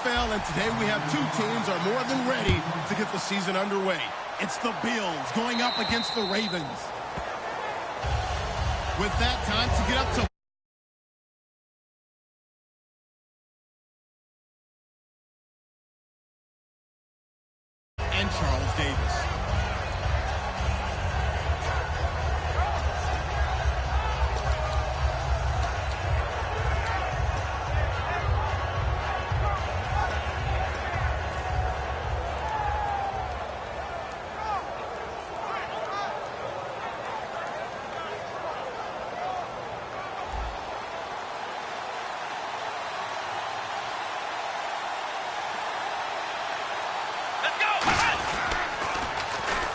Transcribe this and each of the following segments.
NFL, and today we have two teams are more than ready to get the season underway. It's the Bills going up against the Ravens. With that, time to get up to and Charles Davis.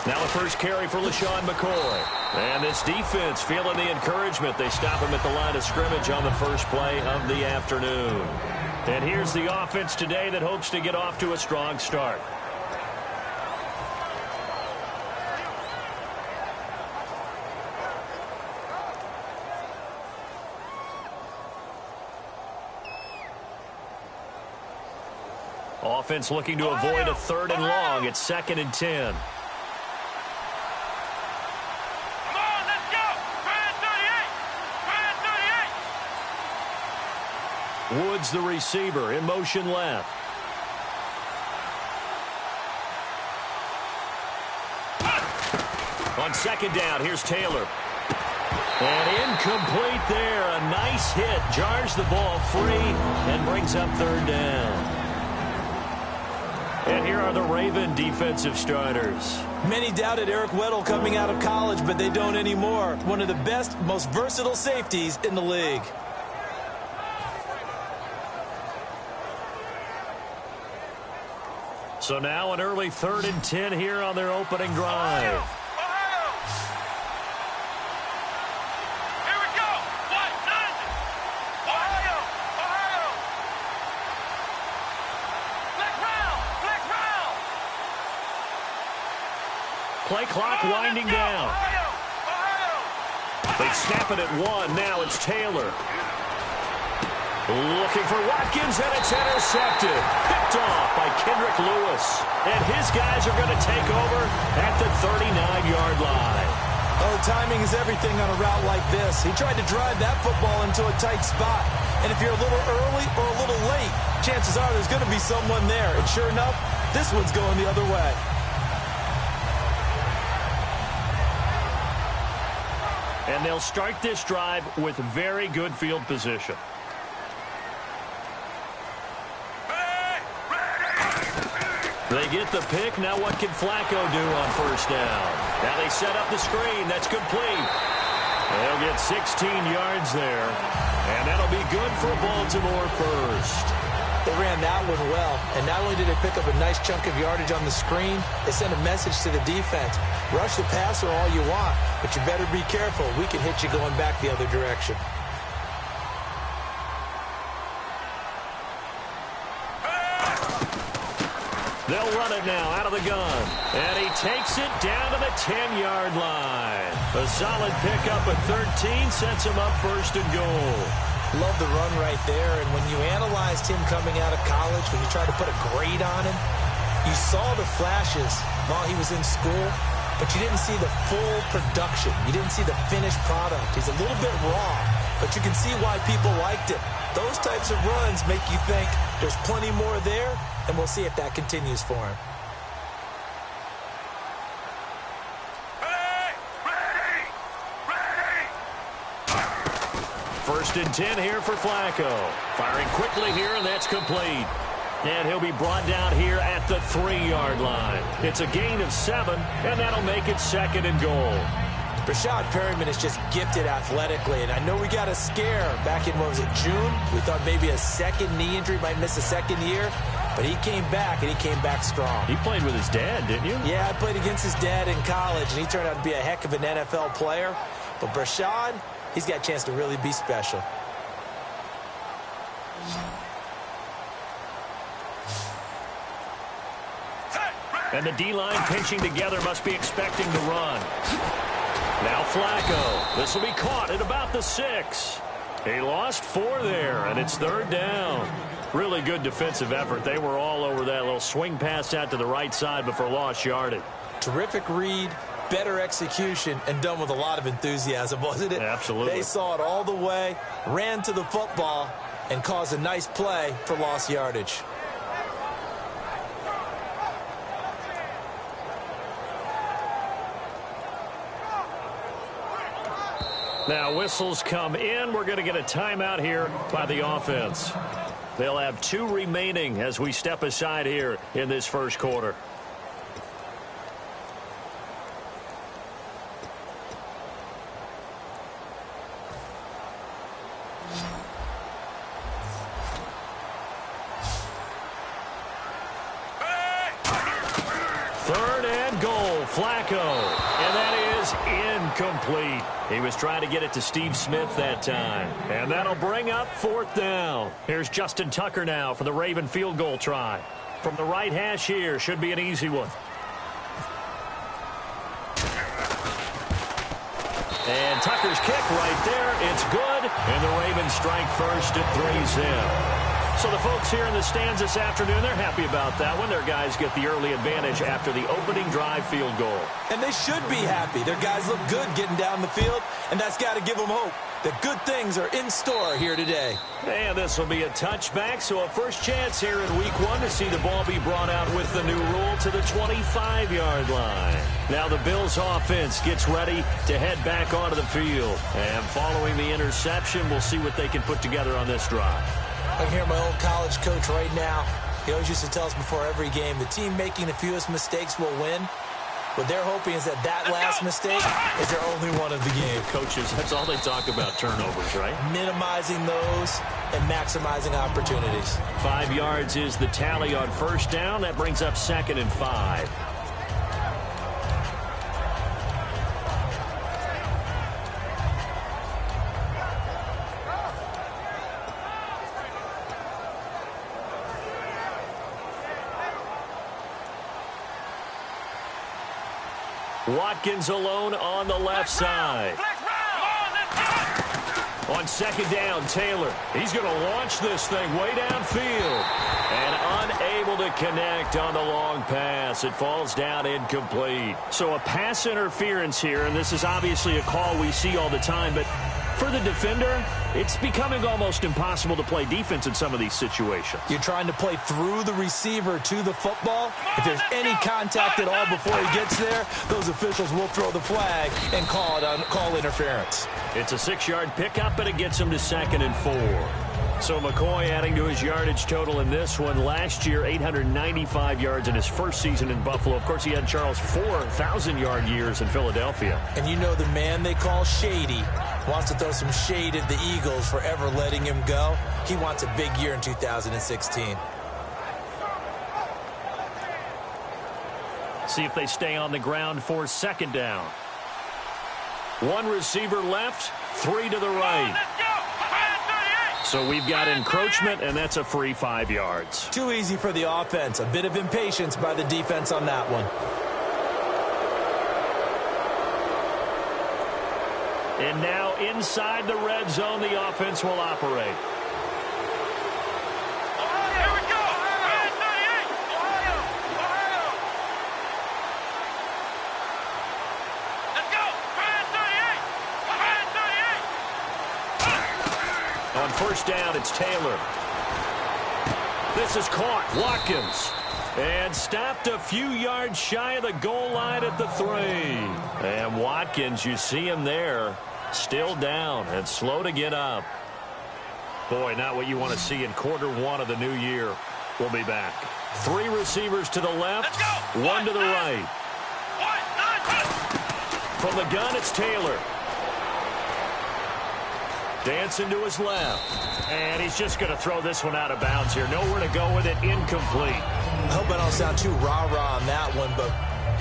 Now a first carry for LaShawn McCoy. And this defense feeling the encouragement. They stop him at the line of scrimmage on the first play of the afternoon. And here's the offense today that hopes to get off to a strong start. Offense looking to avoid a 3rd and long. It's 2nd and 10. Woods, the receiver, in motion left. On 2nd down, here's Taylor. And incomplete there. A nice hit. Jars the ball free and brings up 3rd down. And here are the Raven defensive starters. Many doubted Eric Weddle coming out of college, but they don't anymore. One of the best, most versatile safeties in the league. So now an early 3rd and 10 here on their opening drive. Here we go. What? Ohio. Flex round. Play clock winding down. They snap it at 1. Now it's Taylor. Looking for Watkins, and it's intercepted. Picked off by Kendrick Lewis. And his guys are going to take over at the 39-yard line. Oh, timing is everything on a route like this. He tried to drive that football into a tight spot. And if you're a little early or a little late, chances are there's going to be someone there. And sure enough, this one's going the other way. And they'll start this drive with very good field position. They get the pick. Now what can Flacco do on 1st down? Now they set up the screen. That's complete. They'll get 16 yards there. And that'll be good for Baltimore first. They ran that one well. And not only did they pick up a nice chunk of yardage on the screen, they sent a message to the defense. Rush the passer all you want, but you better be careful. We can hit you going back the other direction. They'll run it now out of the gun. And he takes it down to the 10-yard line. A solid pickup at 13 sets him up 1st and goal. Love the run right there. And when you analyzed him coming out of college, when you tried to put a grade on him, you saw the flashes while he was in school, but you didn't see the full production. You didn't see the finished product. He's a little bit raw, but you can see why people liked it. Those types of runs make you think there's plenty more there, and we'll see if that continues for him. First and 10 here for Flacco. Firing quickly here, and that's complete. And he'll be brought down here at the 3-yard line. It's a gain of 7, and that'll make it 2nd and goal. Rashad Perryman is just gifted athletically, and I know we got a scare back in, what was it, June? We thought maybe a 2nd knee injury, might miss a 2nd year, but he came back, and he came back strong. He played with his dad, didn't you? Yeah, I played against his dad in college, and he turned out to be a heck of an NFL player. But Rashad, he's got a chance to really be special. And the D-line pinching together must be expecting the run. Now Flacco. This will be caught at about the 6. He lost 4 there, and it's 3rd down. Really good defensive effort. They were all over that little swing pass out to the right side before lost yardage. Terrific read, better execution, and done with a lot of enthusiasm, wasn't it? Absolutely. They saw it all the way, ran to the football, and caused a nice play for lost yardage. Now whistles come in. We're going to get a timeout here by the offense. They'll have 2 remaining as we step aside here in this first quarter. Third and goal, Flacco. And that is incomplete. He was trying to get it to Steve Smith that time. And that'll bring up 4th down. Here's Justin Tucker now for the Raven field goal try. From the right hash here, should be an easy one. And Tucker's kick right there. It's good. And the Ravens strike first at 3-0. So the folks here in the stands this afternoon, they're happy about that one. Their guys get the early advantage after the opening drive field goal. And they should be happy. Their guys look good getting down the field, and that's got to give them hope that good things are in store here today. And this will be a touchback, so a first chance here in week 1 to see the ball be brought out with the new rule to the 25-yard line. Now the Bills offense gets ready to head back onto the field. And following the interception, we'll see what they can put together on this drive. I can hear my old college coach right now. He always used to tell us before every game, the team making the fewest mistakes will win. What they're hoping is that last mistake is their only one of the game. Coaches, that's all they talk about, turnovers, right? Minimizing those and maximizing opportunities. 5 yards is the tally on first down. That brings up 2nd and 5. Watkins alone on the left side. On 2nd down, Taylor. He's going to launch this thing way downfield. And unable to connect on the long pass. It falls down incomplete. So a pass interference here, and this is obviously a call we see all the time, but for the defender, it's becoming almost impossible to play defense in some of these situations. You're trying to play through the receiver to the football. If there's any contact at all before he gets there, those officials will throw the flag and call interference. It's a 6-yard pickup, but it gets him to 2nd and 4. So McCoy adding to his yardage total in this one. Last year, 895 yards in his first season in Buffalo. Of course, he had Charles 4,000-yard years in Philadelphia. And you know the man they call Shady wants to throw some shade at the Eagles for ever letting him go. He wants a big year in 2016. See if they stay on the ground for 2nd down. 1 receiver left, 3 to the right. So we've got encroachment, and that's a free 5 yards. Too easy for the offense. A bit of impatience by the defense on that one. And now inside the red zone, the offense will operate. Here we go. 38. Ohio. Let's go. 38. On first down, it's Taylor. This is caught. Watkins. And stopped a few yards shy of the goal line at the 3. And Watkins, you see him there, still down and slow to get up. Boy, not what you want to see in quarter 1 of the new year. We'll be back. 3 receivers to the left, 1 to the right. From the gun, it's Taylor. Dancing to his left. And he's just going to throw this one out of bounds here. Nowhere to go with it. Incomplete. I hope I don't sound too rah-rah on that one, but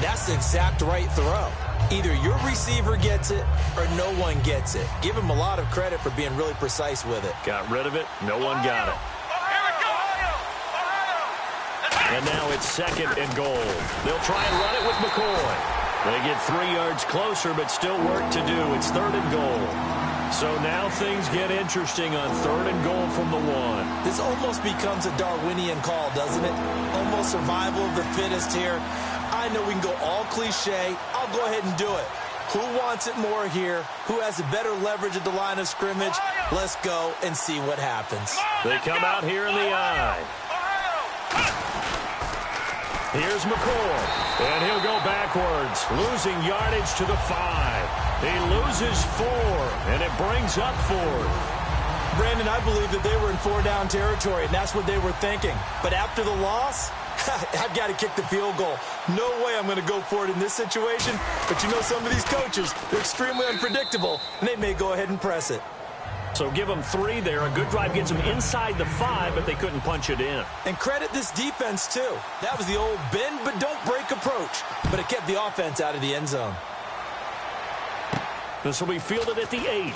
that's the exact right throw. Either your receiver gets it or no one gets it. Give him a lot of credit for being really precise with it. Got rid of it. No one got it. And now it's 2nd and goal. They'll try and run it with McCoy. They get 3 yards closer, but still work to do. It's 3rd and goal. So now things get interesting on 3rd and goal from the 1. This almost becomes a Darwinian call, doesn't it? Almost survival of the fittest here. I know we can go all cliche. I'll go ahead and do it. Who wants it more here? Who has a better leverage at the line of scrimmage? Let's go and see what happens. They come out here in the I. Here's McCoy, and he'll go backwards, losing yardage to the 5. He loses 4, and it brings up 4th. Brandon, I believe that they were in 4-down territory, and that's what they were thinking. But after the loss, I've got to kick the field goal. No way I'm going to go for it in this situation. But you know some of these coaches, they're extremely unpredictable, and they may go ahead and press it. So give them 3 there. A good drive gets them inside the 5, but they couldn't punch it in. And credit this defense, too. That was the old bend but don't break approach. But it kept the offense out of the end zone. This will be fielded at the 8.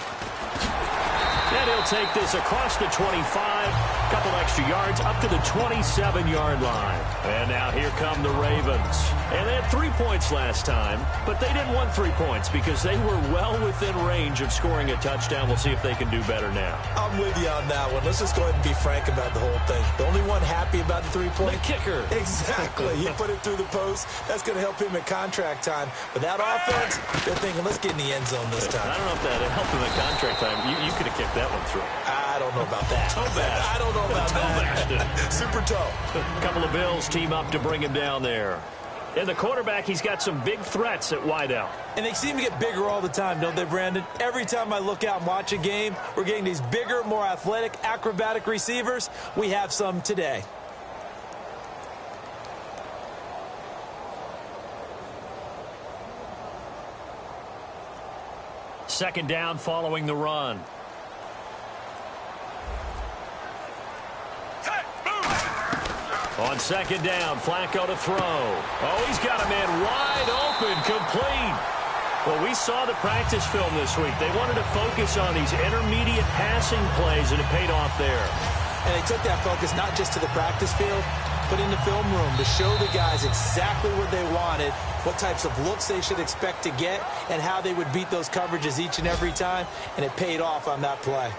And he'll take this across the 25, couple extra yards up to the 27-yard line. And now here come the Ravens. And they had 3 points last time, but they didn't want 3 points because they were well within range of scoring a touchdown. We'll see if they can do better now. I'm with you on that one. Let's just go ahead and be frank about the whole thing. The only one happy about the 3-point? The kicker. Exactly. He put it through the post. That's going to help him at contract time. But that offense, they're thinking, let's get in the end zone this time. I don't know if that helped him at contract time. You could have kicked that one through. I don't know about that. Toe bash. I don't know about that. Super toe. A couple of Bills team up to bring him down there. And the quarterback, he's got some big threats at wideout. And they seem to get bigger all the time, don't they, Brandon? Every time I look out and watch a game, we're getting these bigger, more athletic, acrobatic receivers. We have some today. Second down following the run. On second down, Flacco to throw. Oh, he's got a man wide open, complete. Well, we saw the practice film this week. They wanted to focus on these intermediate passing plays, and it paid off there. And they took that focus not just to the practice field, but in the film room to show the guys exactly what they wanted, what types of looks they should expect to get, and how they would beat those coverages each and every time, and it paid off on that play.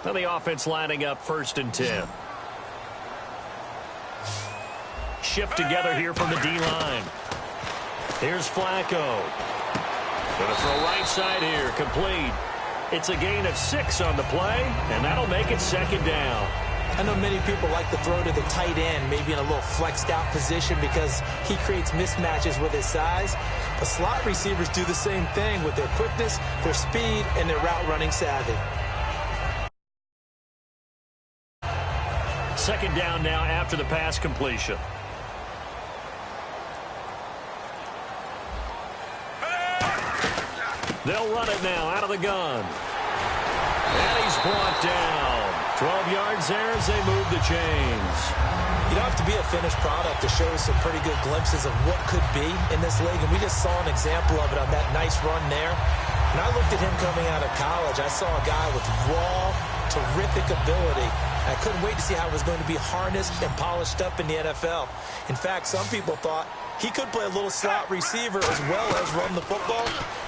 Now the offense lining up 1st and 10. Shift together here from the D-line. Here's Flacco. Going to throw right side here, complete. It's a gain of 6 on the play, and that'll make it second down. I know many people like to throw to the tight end, maybe in a little flexed out position because he creates mismatches with his size. But slot receivers do the same thing with their quickness, their speed, and their route running savvy. Second down now after the pass completion. They'll run it now out of the gun. And he's brought down. 12 yards there as they move the chains. You don't have to be a finished product to show some pretty good glimpses of what could be in this league. And we just saw an example of it on that nice run there. When I looked at him coming out of college, I saw a guy with raw, terrific ability. I couldn't wait to see how it was going to be harnessed and polished up in the NFL. In fact, some people thought he could play a little slot receiver as well as run the football.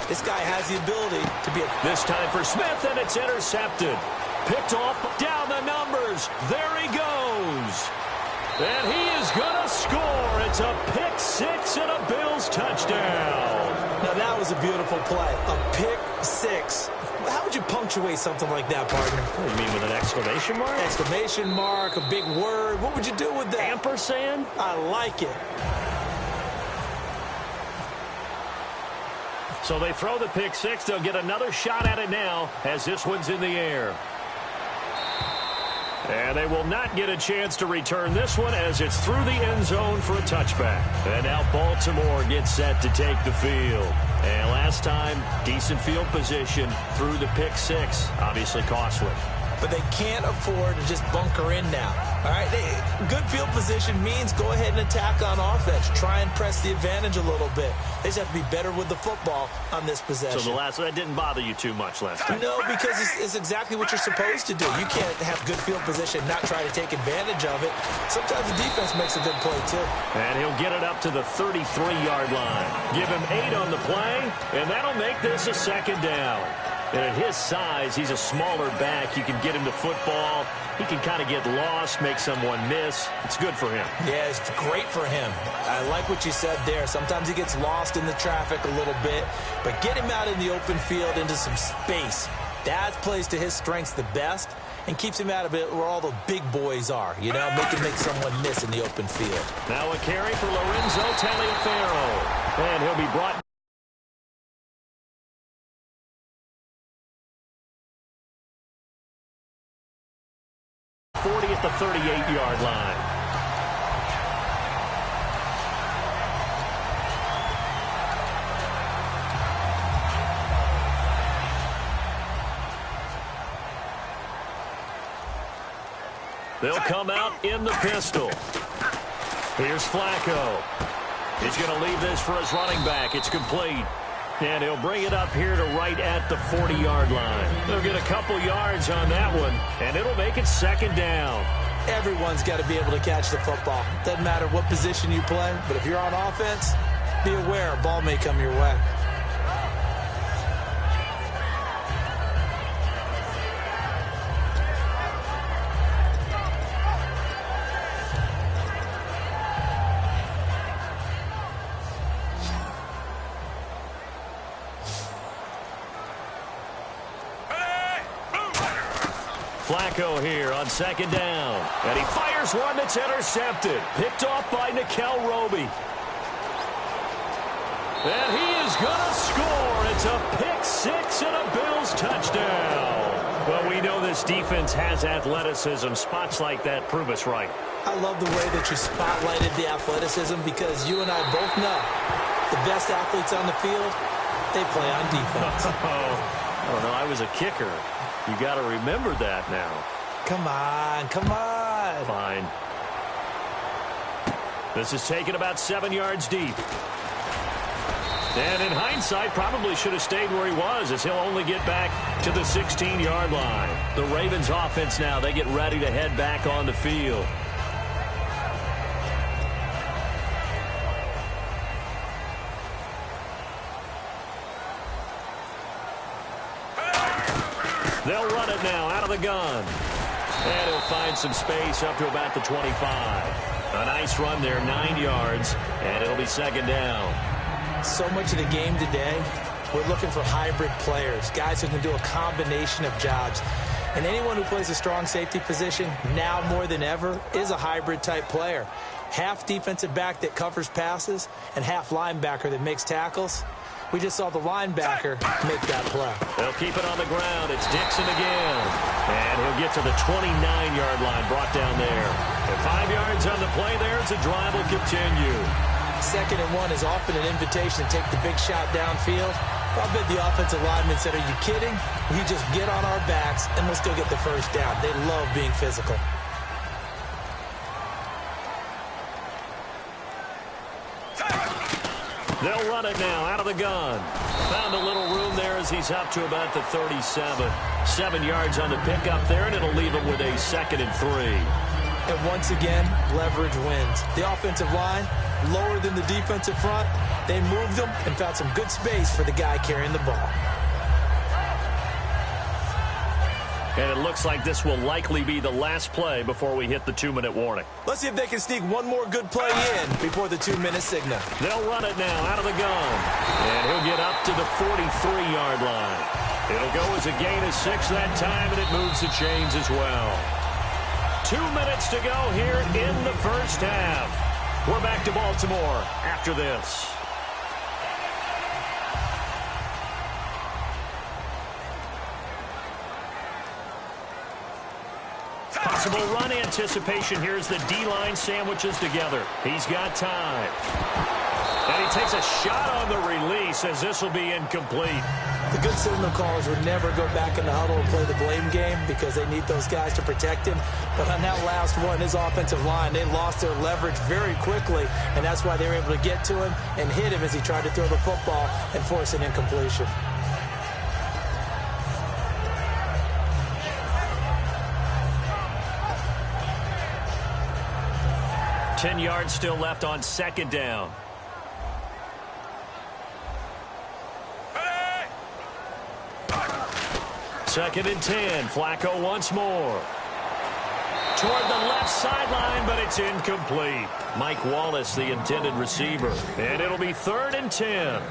This guy has the ability to be a... This time for Smith, and it's intercepted. Picked off, down the numbers. There he goes. And he is going to score. It's a pick 6 and a Bills touchdown. Now, that was a beautiful play. A pick 6. How would you punctuate something like that, partner? What do you mean, with an exclamation mark? Exclamation mark, a big word. What would you do with that? Ampersand? I like it. So they throw the pick 6. They'll get another shot at it now as this one's in the air. And they will not get a chance to return this one as it's through the end zone for a touchback. And now Baltimore gets set to take the field. And last time, decent field position through the pick 6. Obviously costly. but they can't afford to just bunker in now. All right, good field position means go ahead and attack on offense. Try and press the advantage a little bit. They just have to be better with the football on this possession. So that didn't bother you too much last time? No, because it's exactly what you're supposed to do. You can't have good field position, not try to take advantage of it. Sometimes the defense makes a good play, too. And he'll get it up to the 33-yard line. Give him 8 on the play, and that'll make this a second down. And at his size, he's a smaller back. You can get him to football. He can kind of get lost, make someone miss. It's good for him. Yeah, it's great for him. I like what you said there. Sometimes he gets lost in the traffic a little bit, but get him out in the open field into some space. That plays to his strengths the best and keeps him out of it where all the big boys are, you know, make someone miss in the open field. Now a carry for Lorenzo Taliaferro. And he'll be brought 40 at the 38-yard line. They'll come out in the pistol. Here's Flacco. He's going to leave this for his running back. It's complete. And he'll bring it up here to right at the 40-yard line. They'll get a couple yards on that one, and it'll make it second down. Everyone's got to be able to catch the football. Doesn't matter what position you play, but if you're on offense, be aware a ball may come your way. Flacco here on second down. And he fires one that's intercepted. Picked off by Nickel Roby. And he is going to score. It's a pick six and a Bills touchdown. Well, we know this defense has athleticism. Spots like that prove us right. I love the way that you spotlighted the athleticism because you and I both know the best athletes on the field, they play on defense. I don't know. I was a kicker. You got to remember that now. Come on, come on. Fine. This is taken about 7 yards deep. And in hindsight, probably should have stayed where he was as he'll only get back to the 16-yard line. The Ravens offense now, they get ready to head back on the field. They'll run it now out of the gun. And he'll find some space up to about the 25. A nice run there, 9 yards, and it'll be second down. So much of the game today, we're looking for hybrid players, guys who can do a combination of jobs. And anyone who plays a strong safety position, now more than ever, is a hybrid-type player. Half defensive back that covers passes and half linebacker that makes tackles. We just saw the linebacker make that play. They'll keep it on the ground. It's Dixon again. And he'll get to the 29-yard line, brought down there. And 5 yards on the play there as the drive will continue. 2nd and 1 is often an invitation to take the big shot downfield. I bet the offensive lineman said, are you kidding? We just get on our backs and we'll still get the first down. They love being physical. They'll run it now out of the gun. Found a little room there as he's up to about the 37. 7 yards on the pickup there, and it'll leave him with a 2nd and 3. And once again, leverage wins. The offensive line, lower than the defensive front. They moved them and found some good space for the guy carrying the ball. And it looks like this will likely be the last play before we hit the 2-minute warning. Let's see if they can sneak one more good play in before the 2-minute signal. They'll run it now out of the gun. And he'll get up to the 43-yard line. It'll go as a gain of 6 that time, and it moves the chains as well. 2 minutes to go here in the first half. We're back to Baltimore after this. Possible run anticipation here as the D-line sandwiches together. He's got time. And he takes a shot on the release as this will be incomplete. The good signal callers would never go back in the huddle and play the blame game because they need those guys to protect him. But on that last one, his offensive line, they lost their leverage very quickly, and that's why they were able to get to him and hit him as he tried to throw the football and force an incompletion. Ten yards still left on second down. Second and 10. Flacco once more. Toward the left sideline, but it's incomplete. Mike Wallace, the intended receiver. And it'll be 3rd and 10.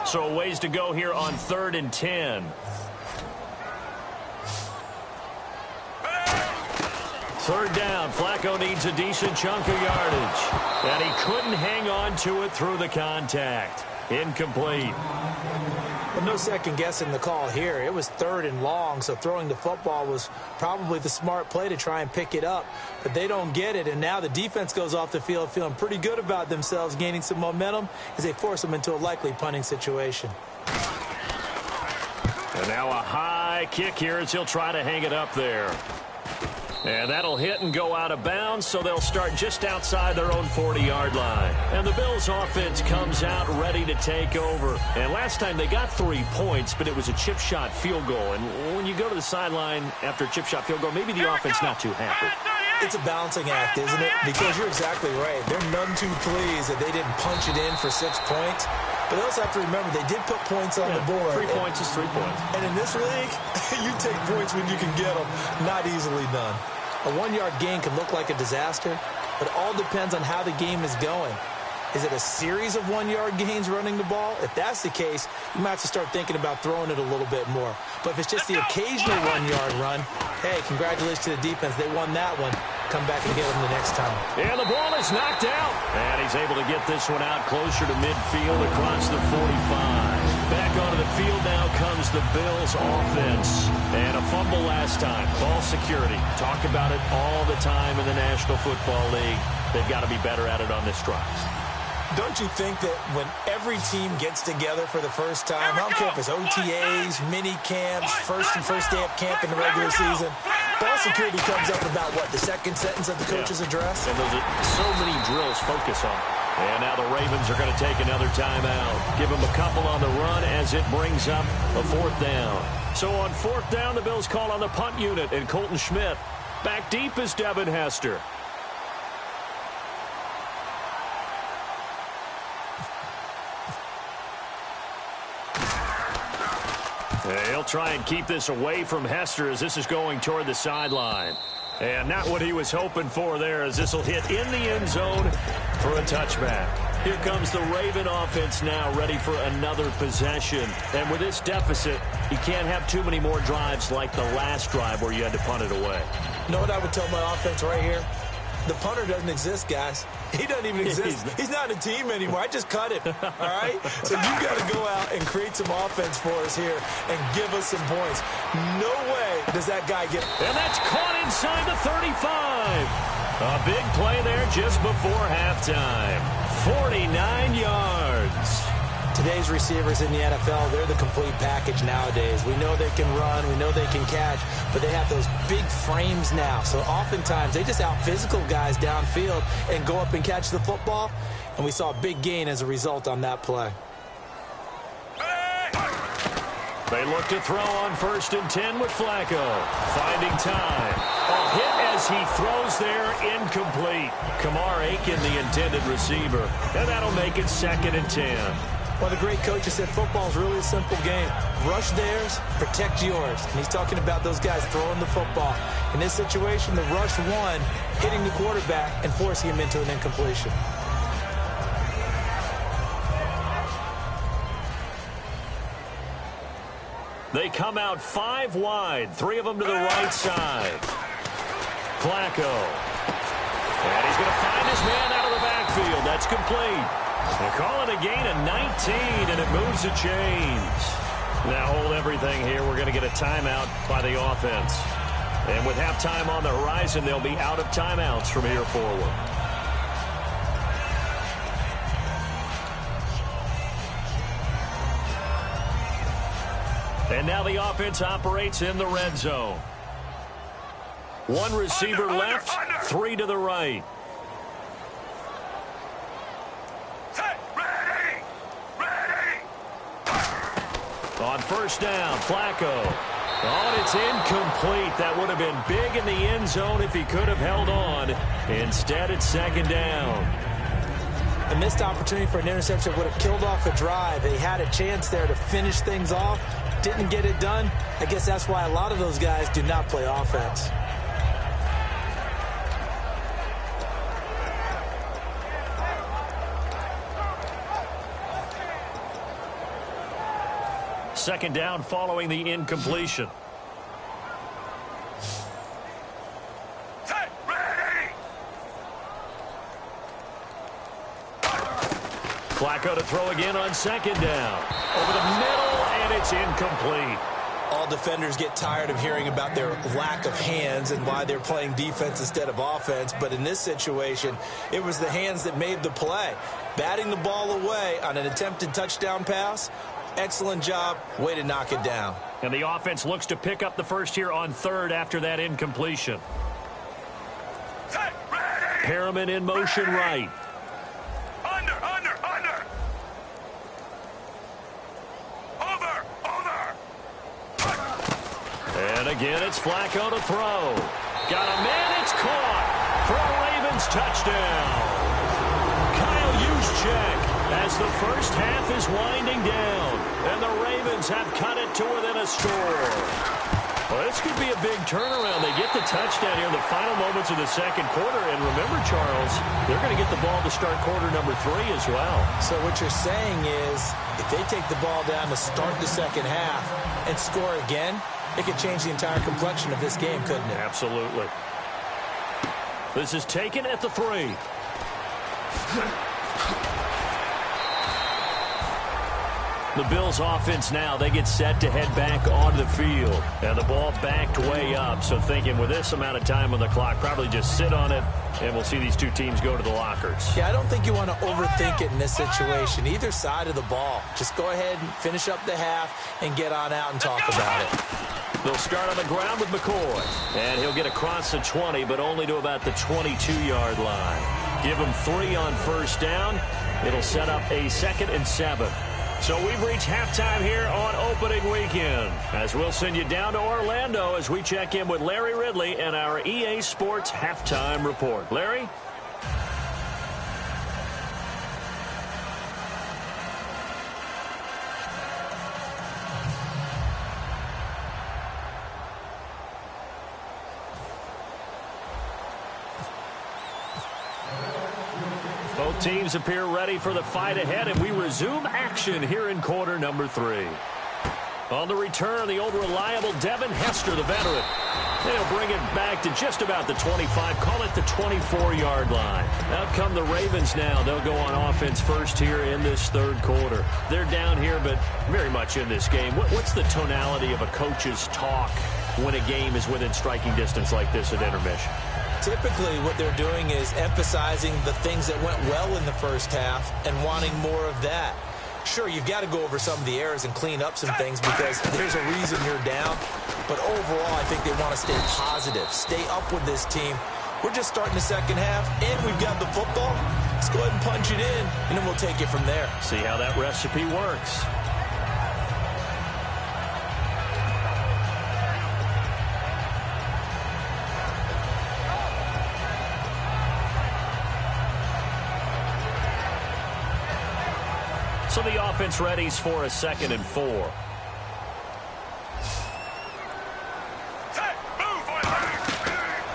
So a ways to go here on 3rd and 10. Third down. Flacco needs a decent chunk of yardage. And he couldn't hang on to it through the contact. Incomplete. Well, no second guessing the call here. It was 3rd and long, so throwing the football was probably the smart play to try and pick it up. But they don't get it, and now the defense goes off the field feeling pretty good about themselves, gaining some momentum as they force them into a likely punting situation. And now a high kick here as he'll try to hang it up there. And that'll hit and go out of bounds, so they'll start just outside their own 40-yard line. And the Bills' offense comes out ready to take over. And last time they got 3 points, but it was a chip shot field goal. And when you go to the sideline after a chip shot field goal, maybe the offense not too happy. It's a balancing act, isn't it? Because you're exactly right. They're none too pleased that they didn't punch it in for 6 points. But they also have to remember they did put points on the board. 3 points is 3 points. And in this league, you take points when you can get them. Not easily done. A 1-yard gain can look like a disaster, but it all depends on how the game is going. Is it a series of 1-yard gains running the ball? If that's the case, you might have to start thinking about throwing it a little bit more. But if it's just the occasional 1-yard run, hey, congratulations to the defense. They won that one. Come back and get them the next time. And the ball is knocked out. And he's able to get this one out closer to midfield across the 45. Back onto the field now comes the Bills offense. And a fumble last time. Ball security. Talk about it all the time in the National Football League. They've got to be better at it on this drive. Don't you think that when every team gets together for the first time, I don't care if it's OTAs, mini camps, first day of camp in the regular season, ball security comes up about, what, the second sentence of the coach's address? And those are so many drills focus on. And now the Ravens are going to take another timeout. Give them a couple on the run as it brings up a 4th down. So on 4th down, the Bills call on the punt unit, and Colton Schmidt. Back deep is Devin Hester. He'll try and keep this away from Hester as this is going toward the sideline. And not what he was hoping for there as this will hit in the end zone for a touchback. Here comes the Raven offense now ready for another possession. And with this deficit, you can't have too many more drives like the last drive where you had to punt it away. You know what I would tell my offense right here? The punter doesn't exist, guys. He doesn't even exist. He's not a team anymore. I just cut him, all right? So you got to go out and create some offense for us here and give us some points. No way does that guy get... And that's caught inside the 35. A big play there just before halftime. 49 yards. Today's receivers in the NFL, they're the complete package nowadays. We know they can run, we know they can catch, but they have those big frames now. So oftentimes they just out-physical guys downfield and go up and catch the football. And we saw a big gain as a result on that play. They look to throw on 1st and 10 with Flacco. Finding time. A hit as he throws there, incomplete. Kamar Aiken, the intended receiver. And that'll make it 2nd and 10. Well, the great coach has said football is really a simple game. Rush theirs, protect yours. And he's talking about those guys throwing the football. In this situation, the rush one, hitting the quarterback and forcing him into an incompletion. They come out 5 wide, 3 of them to the right side. Flacco. And he's going to find his man out of the backfield. That's complete. They call it a gain of 19, and it moves the chains. Now hold everything here. We're going to get a timeout by the offense. And with halftime on the horizon, they'll be out of timeouts from here forward. And now the offense operates in the red zone. One receiver left, three to the right. On first down, Flacco. Oh, and it's incomplete. That would have been big in the end zone if he could have held on. Instead, it's second down. A missed opportunity for an interception would have killed off a drive. They had a chance there to finish things off. Didn't get it done. I guess that's why a lot of those guys do not play offense. Second down following the incompletion. Flacco to throw again on second down. Over the middle, and it's incomplete. All defenders get tired of hearing about their lack of hands and why they're playing defense instead of offense. But in this situation, it was the hands that made the play. Batting the ball away on an attempted touchdown pass. Excellent job. Way to knock it down. And the offense looks to pick up the first here on third after that incompletion. Perriman in motion right. Under. Over. And again, it's Flacco to throw. Got a man, it's caught for a Ravens touchdown. Kyle Juszczyk as the first half is winding down, and the Ravens have cut it to within a score. Well, this could be a big turnaround. They get the touchdown here in the final moments of the second quarter, and remember, Charles, they're going to get the ball to start quarter number 3 as well. So what you're saying is, if they take the ball down to start the second half and score again, it could change the entire complexion of this game, couldn't it? Absolutely. This is taken at the 3. The Bills offense now, they get set to head back onto the field. And the ball backed way up. So thinking with this amount of time on the clock, probably just sit on it, and we'll see these two teams go to the lockers. Yeah, I don't think you want to overthink it in this situation. Either side of the ball. Just go ahead and finish up the half and get on out and talk about it. They'll start on the ground with McCoy. And he'll get across the 20, but only to about the 22-yard line. Give him 3 on first down. It'll set up a 2nd and 7. So we've reached halftime here on opening weekend, as we'll send you down to Orlando as we check in with Larry Ridley and our EA Sports Halftime Report. Larry? Both teams appear ready for the fight ahead, and we resume action here in quarter number 3. On the return, the old reliable Devin Hester, the veteran. They'll bring it back to just about the 25, call it the 24-yard line. Out come the Ravens now. They'll go on offense first here in this third quarter. They're down here, but very much in this game. What's the tonality of a coach's talk when a game is within striking distance like this at intermission? Typically, what they're doing is emphasizing the things that went well in the first half and wanting more of that. Sure, you've got to go over some of the errors and clean up some things because there's a reason you're down. But overall, I think they want to stay positive, stay up with this team. We're just starting the second half, and we've got the football. Let's go ahead and punch it in, and then we'll take it from there. See how that recipe works. So the offense readies for a 2nd and 4.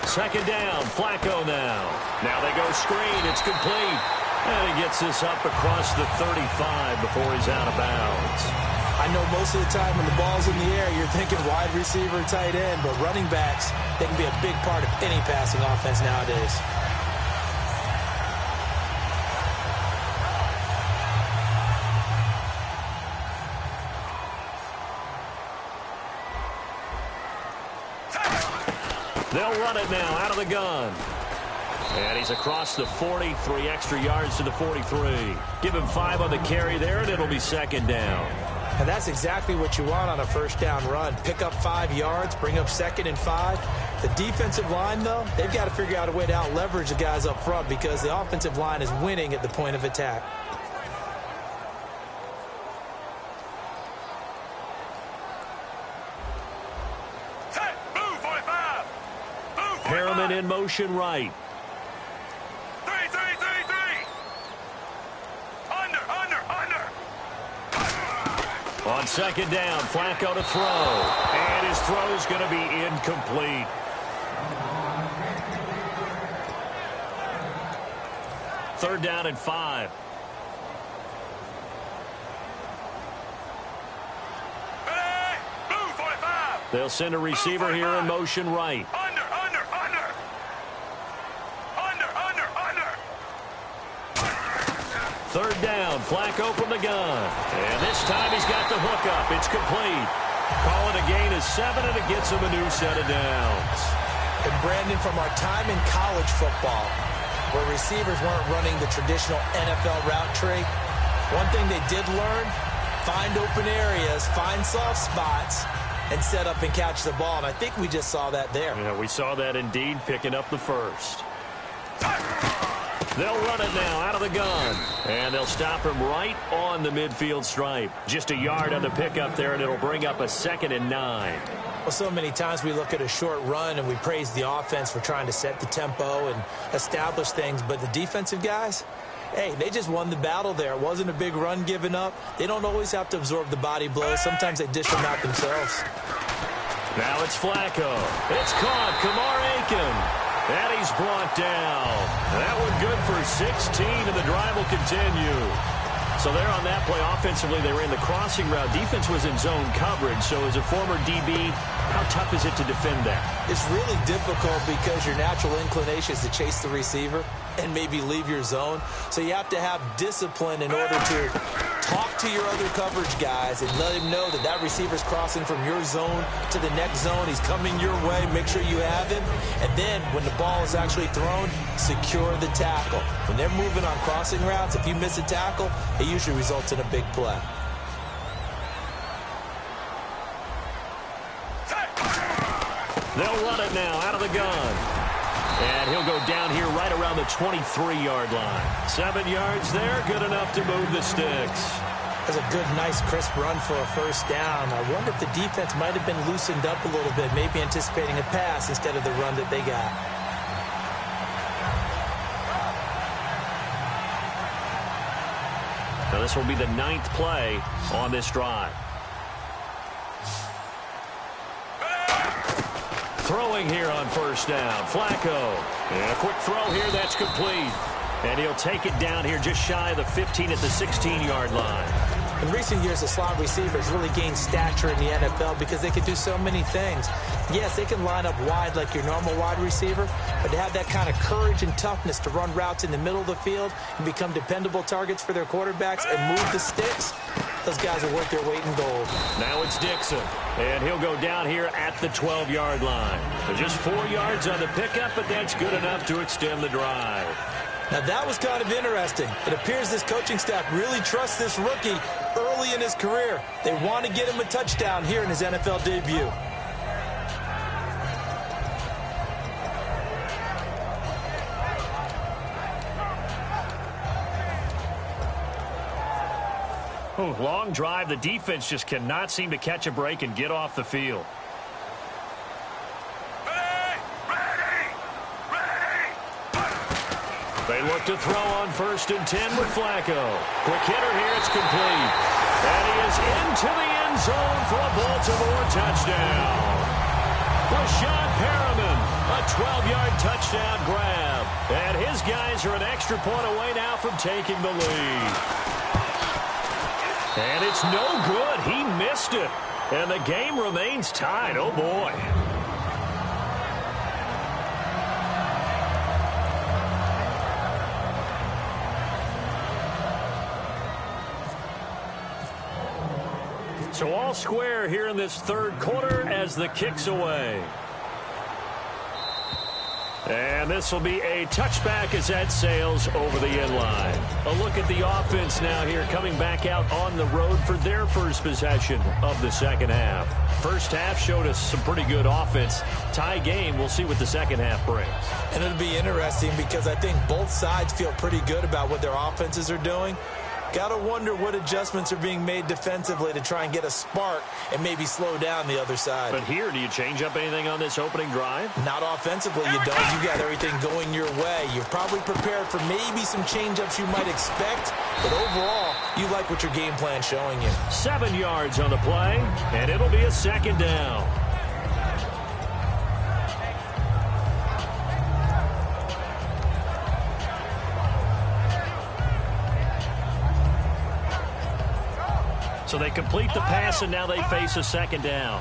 Second down, Flacco now. Now they go screen, it's complete. And he gets this up across the 35 before he's out of bounds. I I know most of the time when the ball's in the air, you're thinking wide receiver, tight end, but running backs, they can be a big part of any passing offense nowadays. They'll run it now out of the gun. And he's across the 40, 3 extra yards to the 43. Give him 5 on the carry there, and it'll be second down. And that's exactly what you want on a first down run. Pick up 5 yards, bring up 2nd and 5. The defensive line, though, they've got to figure out a way to out-leverage the guys up front because the offensive line is winning at the point of attack. Perriman in motion right. 3. Under. On second down, Flacco to throw. And his throw's going to be incomplete. Third down and 5. Ready? Blue 45. They'll send a receiver here in motion right. Under. Third down, Flacco from the gun. And this time he's got the hook up. It's complete. Call it a gain of 7, and it gets him a new set of downs. And Brandon, from our time in college football, where receivers weren't running the traditional NFL route tree, one thing they did learn, find open areas, find soft spots, and set up and catch the ball. And I think we just saw that there. Yeah, we saw that indeed, picking up the first. They'll run it now out of the gun. And they'll stop him right on the midfield stripe. Just a yard on the pickup there, and it'll bring up a 2nd and 9. Well, so many times we look at a short run and we praise the offense for trying to set the tempo and establish things. But the defensive guys, hey, they just won the battle there. It wasn't a big run given up. They don't always have to absorb the body blows. Sometimes they dish them out themselves. Now it's Flacco. It's caught. Kamar Aiken. And he's brought down. That one good for 16, and the drive will continue. So there on that play, offensively, they ran the crossing route. Defense was in zone coverage. So as a former DB, how tough is it to defend that? It's really difficult because your natural inclination is to chase the receiver and maybe leave your zone. So you have to have discipline in order to talk to your other coverage guys and let him know that that receiver's crossing from your zone to the next zone. He's coming your way. Make sure you have him. And then when the ball is actually thrown, secure the tackle. When they're moving on crossing routes, if you miss a tackle, it usually results in a big play. They'll run it now out of the gun. And he'll go down here right around the 23-yard line. 7 yards there, good enough to move the sticks. That's a good, nice, crisp run for a first down. I wonder if the defense might have been loosened up a little bit, maybe anticipating a pass instead of the run that they got. Now this will be the 9th play on this drive. Throwing here on first down. Flacco. And a quick throw here. That's complete. And he'll take it down here just shy of the 15 at the 16-yard line. In recent years, the slot receivers really gained stature in the NFL because they can do so many things. Yes, they can line up wide like your normal wide receiver, but to have that kind of courage and toughness to run routes in the middle of the field and become dependable targets for their quarterbacks and move the sticks, those guys are worth their weight in gold. Now it's Dixon, and he'll go down here at the 12-yard line. Just 4 yards on the pickup, but that's good enough to extend the drive. Now that was kind of interesting. It appears this coaching staff really trusts this rookie early in his career. They want to get him a touchdown here in his NFL debut. Long drive. The defense just cannot seem to catch a break and get off the field. They look to throw on 1st and 10 with Flacco. Quick hitter here, it's complete. And he is into the end zone for a Baltimore touchdown. Rashad Perriman, a 12-yard touchdown grab. And his guys are an extra point away now from taking the lead. And it's no good. He missed it. And the game remains tied. Oh, boy. So all square here in this third quarter as the kick's away. And this will be a touchback as that sails over the end line. A look at the offense now here coming back out on the road for their first possession of the second half. First half showed us some pretty good offense. Tie game, we'll see what the second half brings. And it'll be interesting because I think both sides feel pretty good about what their offenses are doing. Got to wonder what adjustments are being made defensively to try and get a spark and maybe slow down the other side. But here, do you change up anything on this opening drive? Not offensively, you don't. You got everything going your way. You're probably prepared for maybe some change-ups you might expect, but overall, you like what your game plan's showing you. 7 yards on the play, and it'll be a second down. So they complete the pass, and now they face a second down.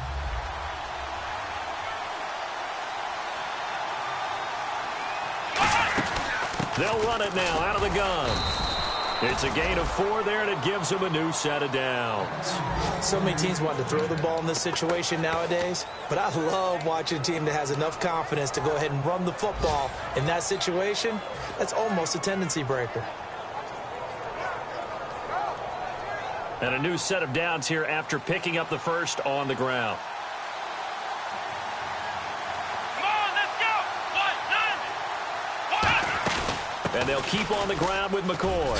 They'll run it now out of the gun. It's a gain of 4 there, and it gives them a new set of downs. So many teams want to throw the ball in this situation nowadays, but I love watching a team that has enough confidence to go ahead and run the football in that situation. That's almost a tendency breaker. And a new set of downs here after picking up the first on the ground. Come on, let's go! And they'll keep on the ground with McCoy.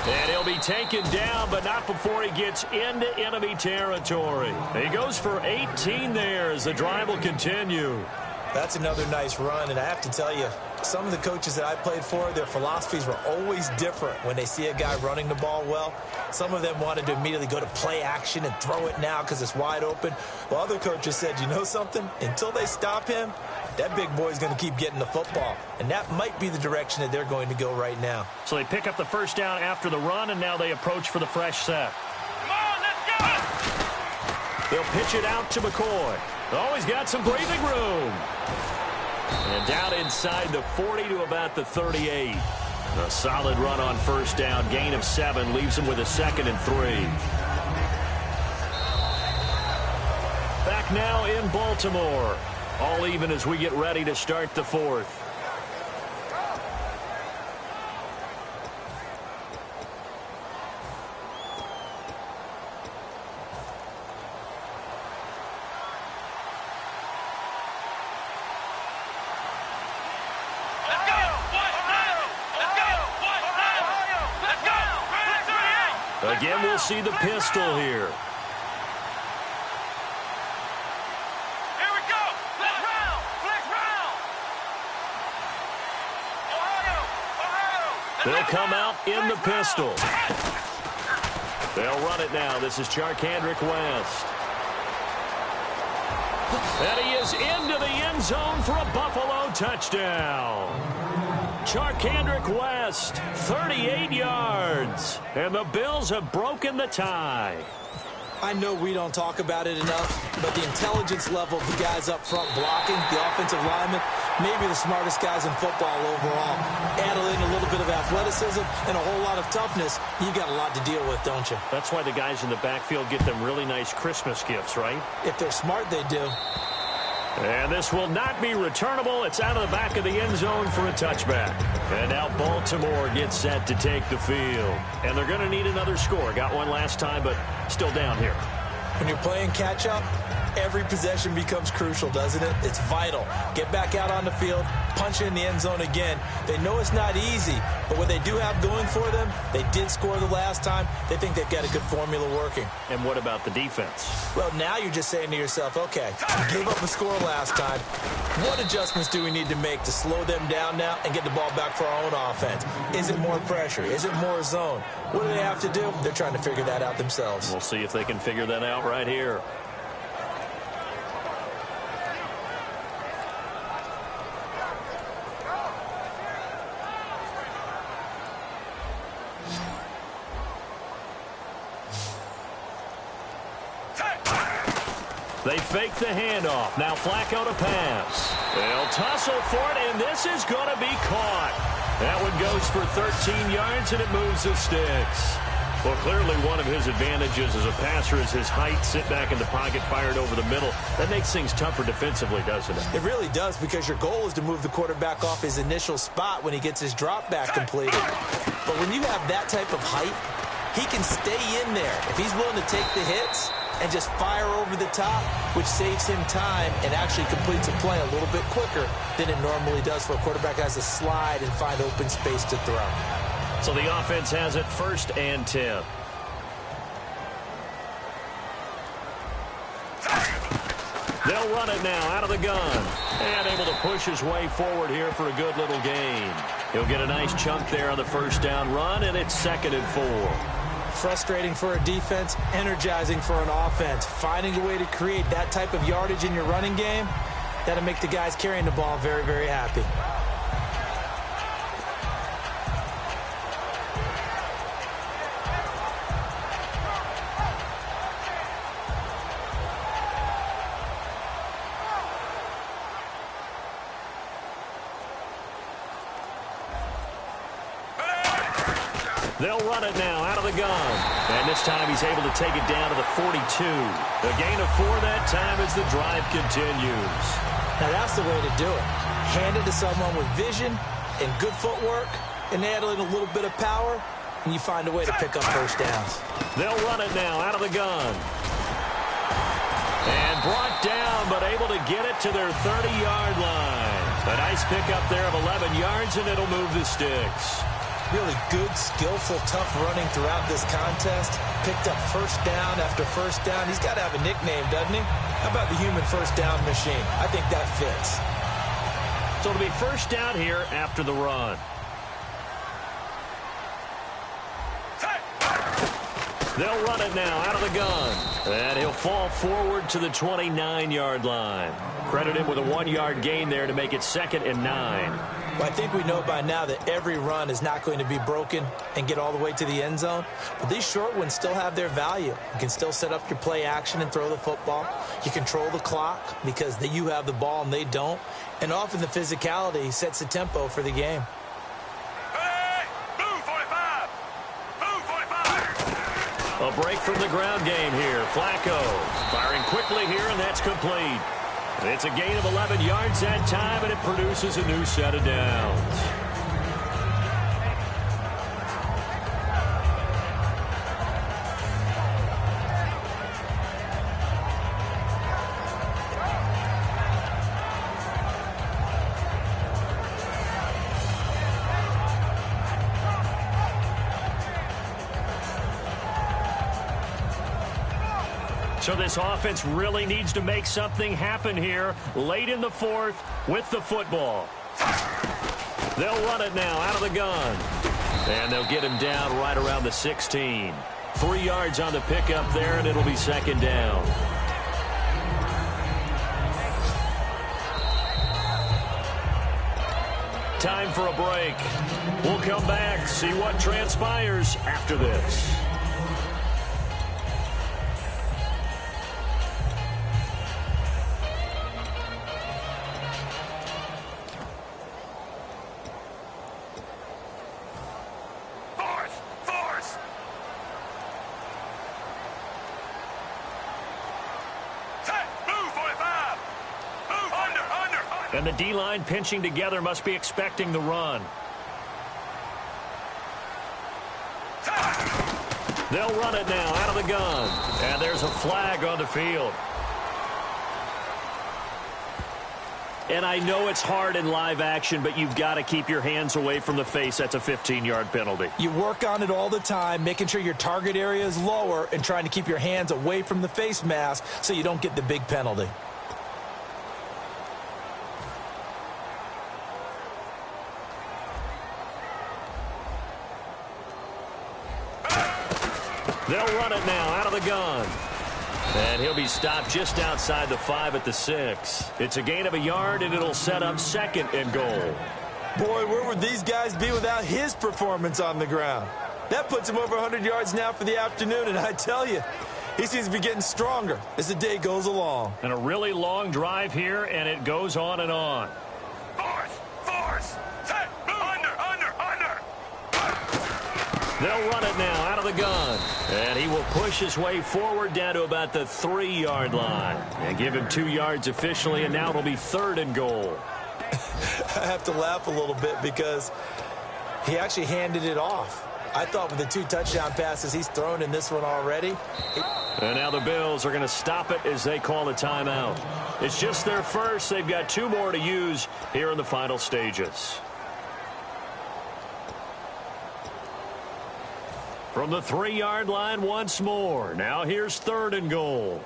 And he'll be taken down, but not before he gets into enemy territory. He goes for 18 there as the drive will continue. That's another nice run, and I have to tell you, some of the coaches that I played for, their philosophies were always different when they see a guy running the ball well. Some of them wanted to immediately go to play action and throw it now because it's wide open. While other coaches said, you know something? Until they stop him, that big boy's going to keep getting the football. And that might be the direction that they're going to go right now. So they pick up the first down after the run, and now they approach for the fresh set. Come on, let's go! They'll pitch it out to McCoy. Oh, he's got some breathing room. And down inside the 40 to about the 38. A solid run on first down. Gain of 7 leaves him with a 2nd and 3. Back now in Baltimore. All even as we get ready to start the fourth. Again, we'll see the pistol here. Here we go! Flex round! Flex round! Ohio! They'll come out in the pistol. They'll run it now. This is Charkandrick West. And he is into the end zone for a Buffalo touchdown. Charkandrick West, 38 yards. And the Bills have broken the tie. I know we don't talk about it enough, but the intelligence level of the guys up front blocking, the offensive linemen, maybe the smartest guys in football overall. Add in a little bit of athleticism and a whole lot of toughness, you got a lot to deal with, don't you? That's why the guys in the backfield get them really nice Christmas gifts, right? If they're smart, they do. And this will not be returnable. It's out of the back of the end zone for a touchback. And now Baltimore gets set to take the field. And they're going to need another score. Got one last time, but still down here. When you're playing catch-up, every possession becomes crucial, doesn't it? It's vital. Get back out on the field, punch in the end zone again. They know it's not easy, but what they do have going for them, they did score the last time. They think they've got a good formula working. And what about the defense? Well, now you're just saying to yourself, okay, we gave up a score last time. What adjustments do we need to make to slow them down now and get the ball back for our own offense? Is it more pressure? Is it more zone? What do they have to do? They're trying to figure that out themselves. We'll see if they can figure that out right here. They fake the handoff. Now Flacco to pass. They'll tussle for it, and this is going to be caught. That one goes for 13 yards, and it moves the sticks. Well, clearly one of his advantages as a passer is his height. Sit back in the pocket, fired over the middle. That makes things tougher defensively, doesn't it? It really does, because your goal is to move the quarterback off his initial spot when he gets his drop back completed. But when you have that type of height, he can stay in there if he's willing to take the hits and just fire over the top, which saves him time and actually completes a play a little bit quicker than it normally does for a quarterback who has to slide and find open space to throw. So the offense has it 1st and 10. They'll run it now out of the gun. And able to push his way forward here for a good little gain. He'll get a nice chunk there on the 1st down run, and it's 2nd and 4. Frustrating for a defense, energizing for an offense. Finding a way to create that type of yardage in your running game, that'll make the guys carrying the ball very, very happy. They'll run it now out of the gun. And this time he's able to take it down to the 42. A gain of 4 that time as the drive continues. Now that's the way to do it. Hand it to someone with vision and good footwork, and add in a little bit of power, and you find a way to pick up 1st downs. They'll run it now out of the gun. And brought down, but able to get it to their 30-yard line. A nice pickup there of 11 yards, and it'll move the sticks. Really good, skillful, tough running throughout this contest. Picked up 1st down after 1st down. He's got to have a nickname, doesn't he? How about the human 1st down machine? I think that fits. So it'll be 1st down here after the run. They'll run it now out of the gun. And he'll fall forward to the 29-yard line. Credit him with a 1-yard gain there to make it 2nd and 9. Well, I think we know by now that every run is not going to be broken and get all the way to the end zone. But these short ones still have their value. You can still set up your play action and throw the football. You control the clock because you have the ball and they don't. And often the physicality sets the tempo for the game. Hey! Move, 45! Move, 45! A break from the ground game here. Flacco firing quickly here, and that's complete. It's a gain of 11 yards that time, and it produces a new set of downs. So this offense really needs to make something happen here late in the 4th with the football. They'll run it now out of the gun. And they'll get him down right around the 16. 3 yards on the pickup there, and it'll be 2nd down. Time for a break. We'll come back, see what transpires after this. And the D-line pinching together must be expecting the run. They'll run it now out of the gun. And there's a flag on the field. And I know it's hard in live action, but you've got to keep your hands away from the face. That's a 15-yard penalty. You work on it all the time, making sure your target area is lower and trying to keep your hands away from the face mask so you don't get the big penalty. They'll run it now out of the gun. And he'll be stopped just outside the 5 at the 6. It's a gain of a yard, and it'll set up 2nd and goal. Boy, where would these guys be without his performance on the ground? That puts him over 100 yards now for the afternoon, and I tell you, He seems to be getting stronger as the day goes along. And a really long drive here, and it goes on and on. Force. Set. Under. They'll run it now out of the gun. And he will push his way forward down to about the 3-yard line. And give him 2 yards officially, and now it'll be 3rd and goal. I have to laugh a little bit because he actually handed it off. I thought with the 2 touchdown passes he's thrown in this one already. And now the Bills are going to stop it as they call a timeout. It's just their first. They've got 2 more to use here in the final stages. From the 3-yard line once more. Now here's 3rd and goal.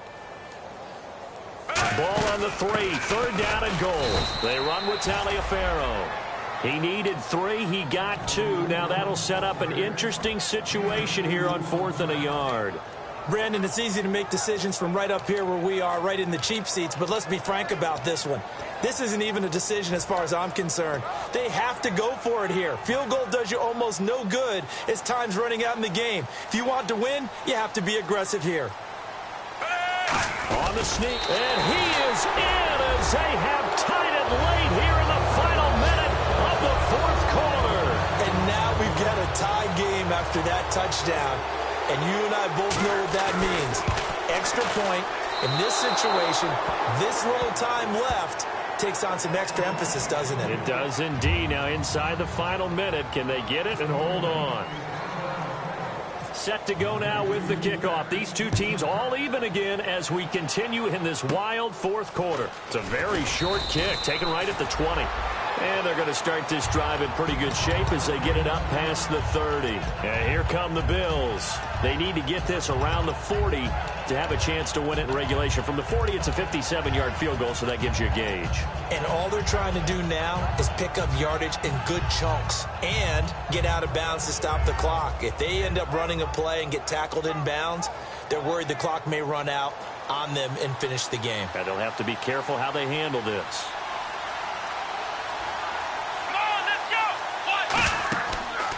Ball on the 3. 3rd down and goal. They run with Taliaferro. He needed 3. He got 2. Now that'll set up an interesting situation here on 4th and a yard. Brandon, it's easy to make decisions from right up here where we are, right in the cheap seats, but let's be frank about this one. This isn't even a decision as far as I'm concerned. They have to go for it here. Field goal does you almost no good as time's running out in the game. If you want to win, you have to be aggressive here. On the sneak, and he is in as they have tied it late here in the final minute of the 4th quarter. And now we've got a tie game after that touchdown. And you and I both know what that means. Extra point in this situation, this little time left, takes on some extra emphasis, doesn't it? It does indeed. Now inside the final minute, can they get it and hold on? Set to go now with the kickoff. These 2 teams all even again as we continue in this wild 4th quarter. It's a very short kick, taken right at the 20. And they're going to start this drive in pretty good shape as they get it up past the 30. And here come the Bills. They need to get this around the 40 to have a chance to win it in regulation. From the 40, it's a 57-yard field goal, so that gives you a gauge. And all they're trying to do now is pick up yardage in good chunks and get out of bounds to stop the clock. If they end up running a play and get tackled in bounds, they're worried the clock may run out on them and finish the game. And they'll have to be careful how they handle this.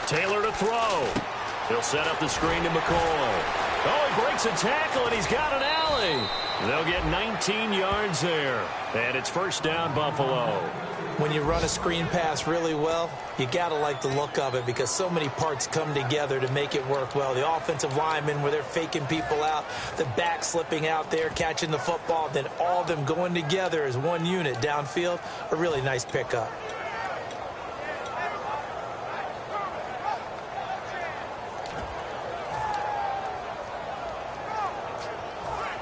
Taylor to throw. He'll set up the screen to McCoy. Oh, he breaks a tackle, and he's got an alley. They'll get 19 yards there. And it's 1st down, Buffalo. When you run a screen pass really well, you got to like the look of it because so many parts come together to make it work well. The offensive linemen, where they're faking people out, the back slipping out there, catching the football, then all of them going together as one unit downfield, a really nice pickup.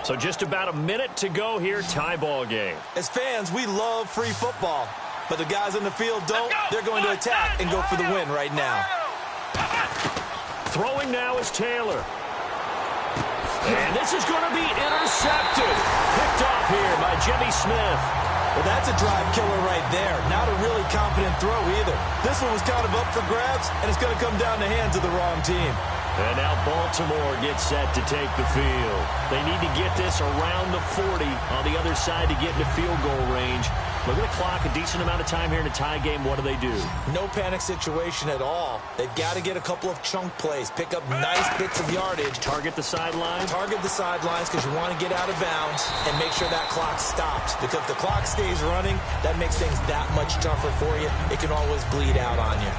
So just about a minute to go here, tie ball game. As fans, we love free football, but the guys on the field don't. They're going to attack and go for the win right now. Throwing now is Taylor. And this is going to be intercepted. Picked off here by Jimmy Smith. Well, that's a drive killer right there. Not a really confident throw either. This one was kind of up for grabs, and it's going to come down the hands of the wrong team. And now Baltimore gets set to take the field. They need to get this around the 40 on the other side to get into field goal range. Look at the clock, a decent amount of time here in a tie game. What do? No panic situation at all. They've got to get a couple of chunk plays, pick up nice bits of yardage. Target the sidelines? Target the sidelines because you want to get out of bounds and make sure that clock stops. Because if the clock stays running, that makes things that much tougher for you. It can always bleed out on you.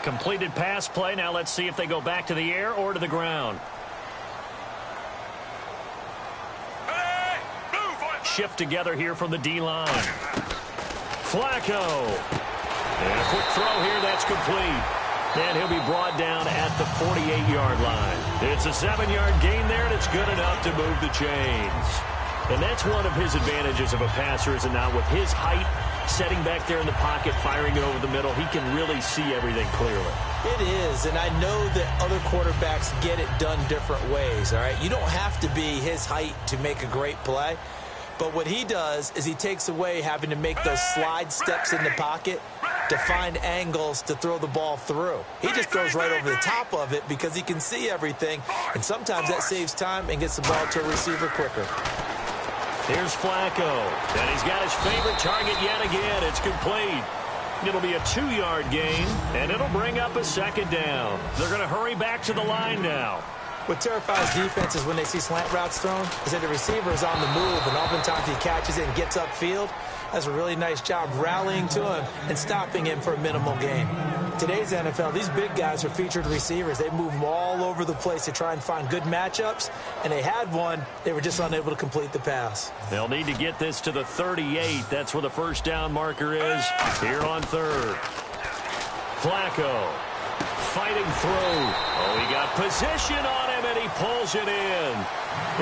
Completed pass play. Now let's see if they go back to the air or to the ground. Shift together here from the D-line. Flacco. And a quick throw here. That's complete. And he'll be brought down at the 48-yard line. It's a 7-yard gain there, and it's good enough to move the chains. And that's one of his advantages of a passer, is it not? With his height, setting back there in the pocket, firing it over the middle, he can really see everything clearly. It is, and I know that other quarterbacks get it done different ways, all right? You don't have to be his height to make a great play, but what he does is he takes away having to make those slide steps in the pocket to find angles to throw the ball through. He just throws right over the top of it because he can see everything, and sometimes that saves time and gets the ball to a receiver quicker. Here's Flacco. And he's got his favorite target yet again. It's complete. It'll be a 2-yard gain, and it'll bring up a second down. They're going to hurry back to the line now. What terrifies defenses when they see slant routes thrown is that the receiver is on the move, and oftentimes he catches it and gets upfield. That's a really nice job rallying to him and stopping him for a minimal gain. Today's NFL, these big guys are featured receivers. They move them all over the place to try and find good matchups, and they had one. They were just unable to complete the pass. They'll need to get this to the 38. That's where the first down marker is here on third. Flacco fighting through. Oh, he got position on him, and he pulls it in.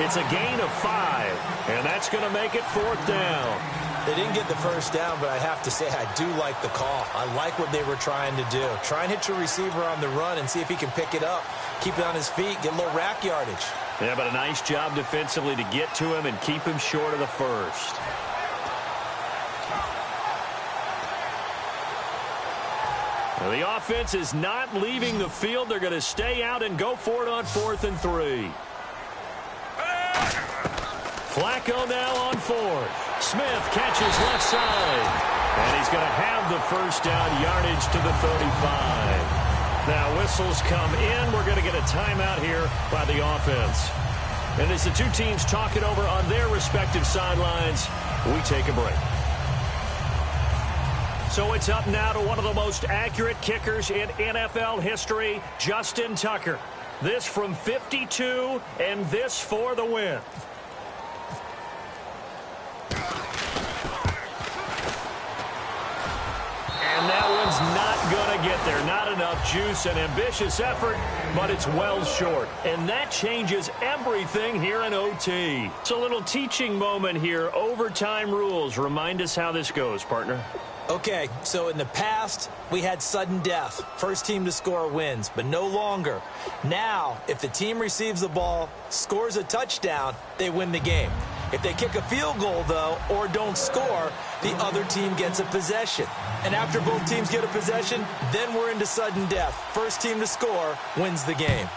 It's a gain of 5, and that's going to make it 4th down. They didn't get the first down, but I have to say I do like the call. I like what they were trying to do. Try and hit your receiver on the run and see if he can pick it up. Keep it on his feet, get a little rack yardage. Yeah, but a nice job defensively to get to him and keep him short of the first. Well, the offense is not leaving the field. They're going to stay out and go for it on 4th and 3. Flacco now on 4th. Smith catches left side. And he's going to have the first down, yardage to the 35. Now whistles come in. We're going to get a timeout here by the offense. And as the two teams talk it over on their respective sidelines, we take a break. So it's up now to one of the most accurate kickers in NFL history, Justin Tucker. This from 52, and this for the win. And that one's not going to get there. Not enough juice, an ambitious effort, but it's well short. And that changes everything here in OT. It's a little teaching moment here. Overtime rules. Remind us how this goes, partner. Okay, so in the past, we had sudden death. First team to score wins, but no longer. Now, if the team receives the ball, scores a touchdown, they win the game. If they kick a field goal, though, or don't score, the other team gets a possession. And after both teams get a possession, then we're into sudden death. First team to score wins the game.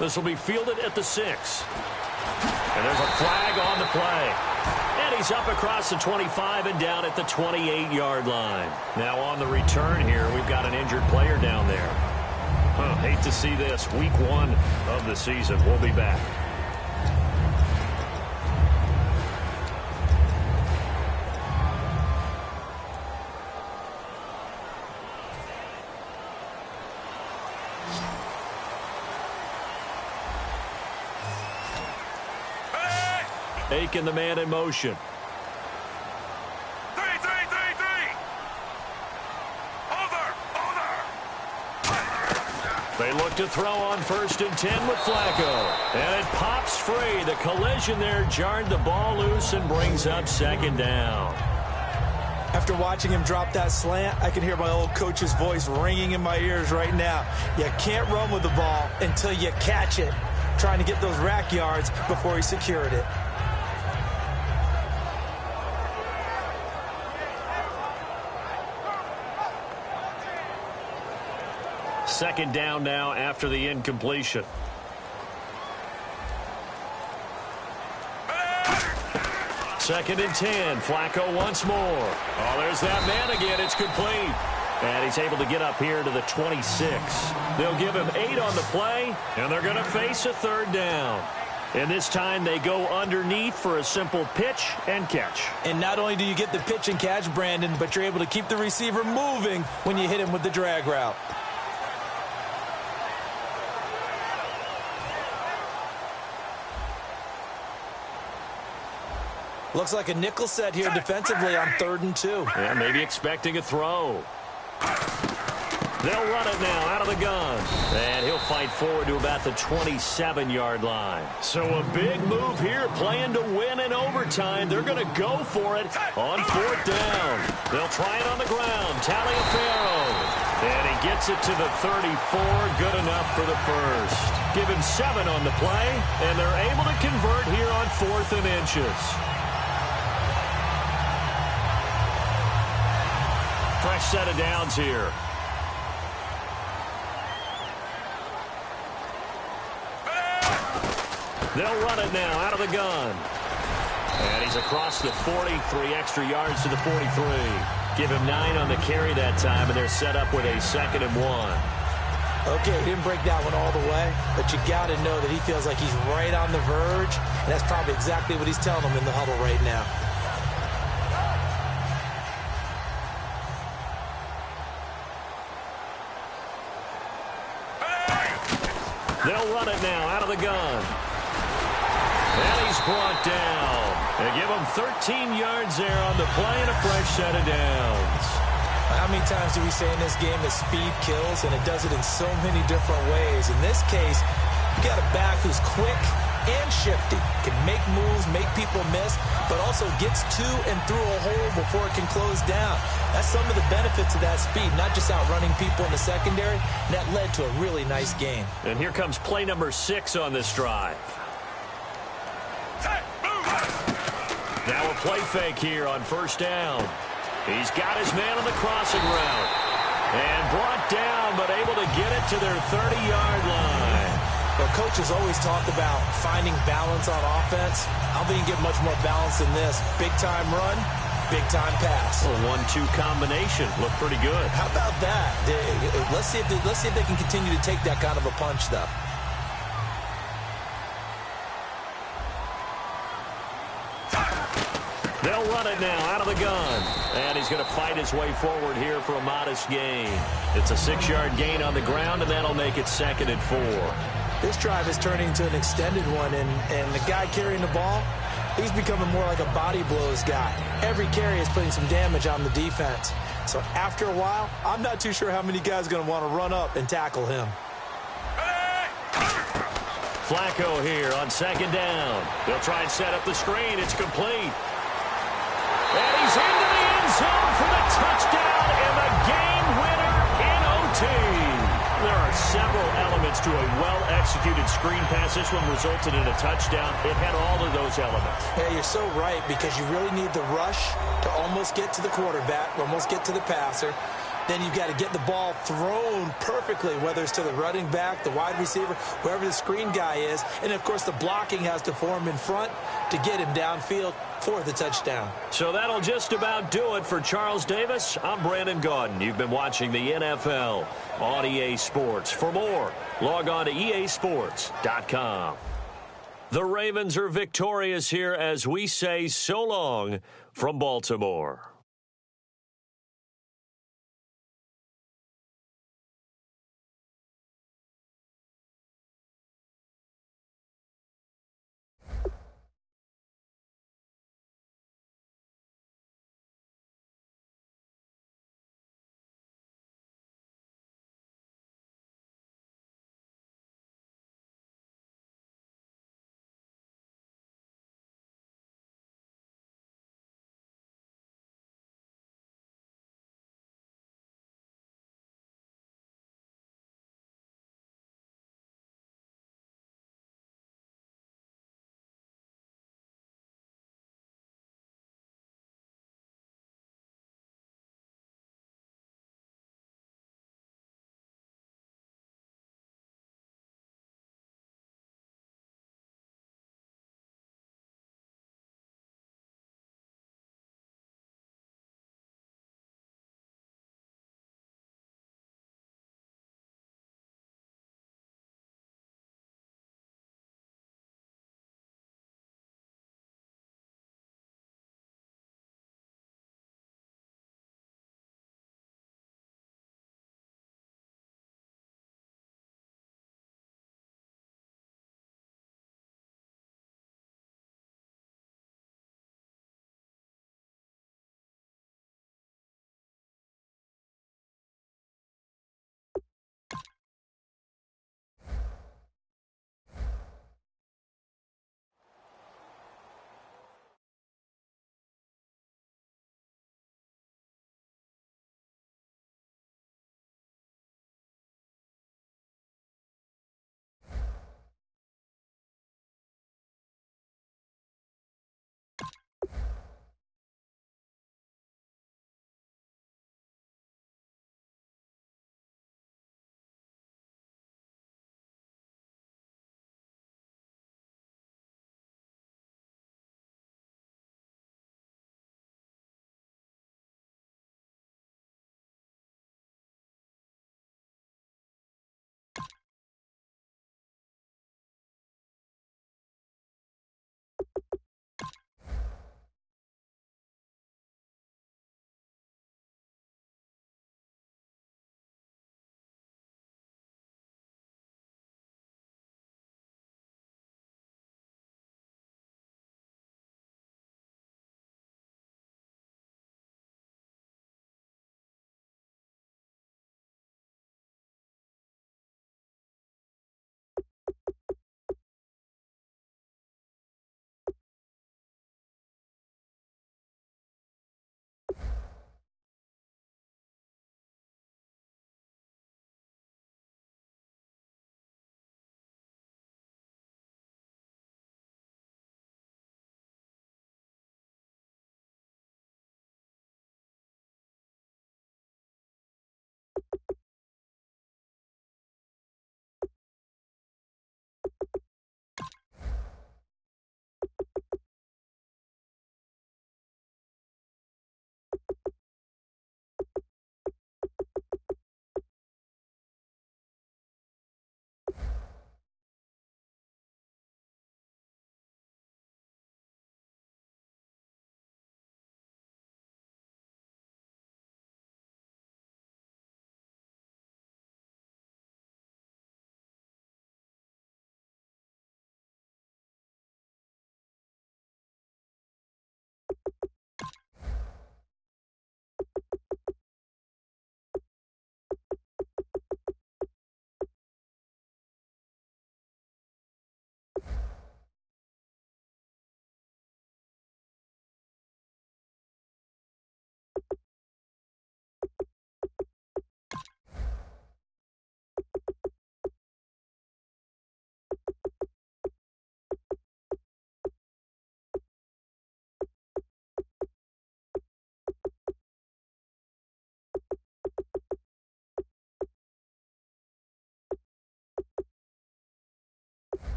This will be fielded at the 6. And there's a flag on the play. And he's up across the 25 and down at the 28-yard line. Now on the return here, we've got an injured player down there. Hate to see this. Week 1 of the season. We'll be back. Taking the man in motion. 3, 3, 3, 3. Over. They look to throw on 1st and 10 with Flacco. And it pops free. The collision there jarred the ball loose and brings up 2nd down. After watching him drop that slant, I can hear my old coach's voice ringing in my ears right now. You can't run with the ball until you catch it. Trying to get those rack yards before he secured it. Second down now after the incompletion. Second and 10. Flacco once more. Oh, there's that man again. It's complete. And he's able to get up here to the 26. They'll give him 8 on the play, and they're going to face a 3rd down. And this time they go underneath for a simple pitch and catch. And not only do you get the pitch and catch, Brandon, but you're able to keep the receiver moving when you hit him with the drag route. Looks like a nickel set here defensively on 3rd and 2. Yeah, maybe expecting a throw. They'll run it now out of the gun. And he'll fight forward to about the 27-yard line. So a big move here, playing to win in overtime. They're going to go for it on 4th down. They'll try it on the ground. Taliaferro. And he gets it to the 34. Good enough for the first. Give him 7 on the play, and they're able to convert here on 4th and inches. Fresh set of downs here. They'll run it now out of the gun. And he's across the 40, 3 extra yards to the 43. Give him 9 on the carry that time, and they're set up with a 2nd and 1. Okay, he didn't break that one all the way, but you got to know that he feels like he's right on the verge, and that's probably exactly what he's telling them in the huddle right now. They'll run it now out of the gun. And he's brought down. They give him 13 yards there on the play and a fresh set of downs. How many times do we say in this game that speed kills, and it does it in so many different ways? In this case, you got a back who's quick and shifty, can make moves, make people miss, but also gets to and through a hole before it can close down. That's some of the benefits of that speed, not just outrunning people in the secondary. And that led to a really nice game. And here comes play number 6 on this drive. Now a play fake here on 1st down. He's got his man on the crossing route. And brought down, but able to get it to their 30-yard line. Well, coaches always talk about finding balance on offense. I don't think you get much more balance than this. Big-time run, big-time pass. A 1-2 combination. Looked pretty good. How about that? Let's see if they can continue to take that kind of a punch, though. They'll run it now out of the gun. And he's going to fight his way forward here for a modest gain. It's a 6-yard gain on the ground, and that'll make it 2nd and 4. This drive is turning into an extended one, and the guy carrying the ball, he's becoming more like a body blows guy. Every carry is putting some damage on the defense. So after a while, I'm not too sure how many guys are going to want to run up and tackle him. Flacco here on 2nd down. They'll try and set up the screen. It's complete. And he's into the end zone for the touchdown and the game winner in OT. There are several elements to a well-executed screen pass. This one resulted in a touchdown. It had all of those elements. Yeah, you're so right, because you really need the rush to almost get to the quarterback, almost get to the passer. Then you've got to get the ball thrown perfectly, whether it's to the running back, the wide receiver, whoever the screen guy is. And, of course, the blocking has to form in front to get him downfield for the touchdown. So that'll just about do it for Charles Davis. I'm Brandon Gaudin. You've been watching the NFL on EA Sports. For more, log on to easports.com. The Ravens are victorious here as we say so long from Baltimore.